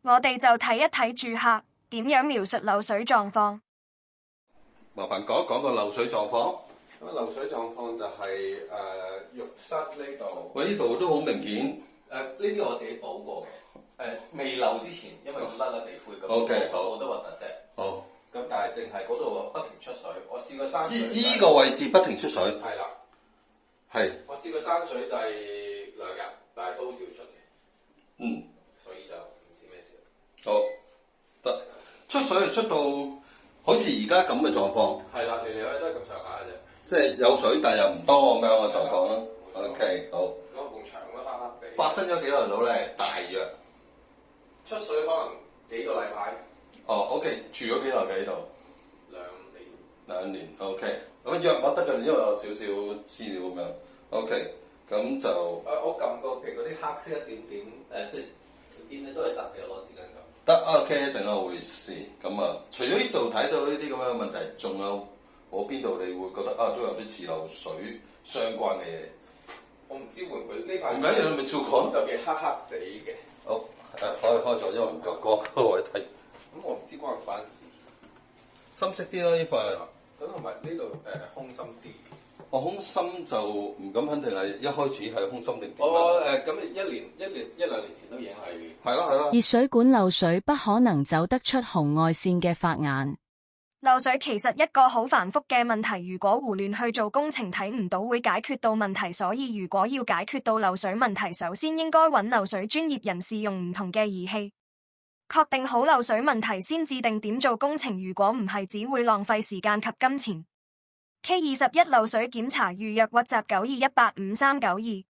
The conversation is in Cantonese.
我哋就睇一睇住客點樣描述漏水狀況。麻煩講一講個漏水狀況。咁漏水狀況就係浴室呢度。喂，呢度都好明顯。呢啲我自己補過嘅。未漏之前，因為甩地灰咁，好得核突啫。好。咁但係淨係嗰度不停出水，我試過山水。依個位置不停出水。係啦。係。我試過山水就係2日，但係都照出嘅。嗯。所以就唔知咩事。好。得。出水係出到好似而家咁嘅狀況。係啦，嚟嚟去去都係咁上下嘅啫。即係有水，但係又唔多咁樣嘅狀況啦。OK， 好。嗰埲牆都黑黑地。發生咗幾耐到咧？大約出水可能幾個禮拜。哦 ，OK， 住咗幾耐嘅呢度？2年。2年 ，OK。咁約莫得嘅，因為有少少資料咁樣。OK， 咁就我撳過譬如嗰啲黑色一點點，即係條邊咧都係實嘅，攞紙巾撳。得 OK， 一陣我會試。咁啊，除咗呢度睇到呢啲咁樣嘅問題，仲有我邊度你會覺得都有啲似漏水相關嘅嘢？我唔知會唔會呢塊。唔緊要，你咪照講。特別黑黑地嘅。好，開咗，因為唔夠光嗰位睇。咁我唔知關唔關事。深色啲咯，呢塊。咁同埋呢度空心啲。空心就唔敢肯定係一開始係空心定點。咁一兩年前都已經係。係咯。熱水管漏水不可能走得出紅外線嘅法眼。漏水其實一個好繁複嘅問題，如果胡亂去做工程睇唔到會解決到問題，所以如果要解決到漏水問題，首先應該揾漏水專業人士用唔同嘅儀器，確定好漏水問題先至定點做工程，如果唔係只會浪費時間及金錢。K21 漏水檢查預約WhatsApp 92185392。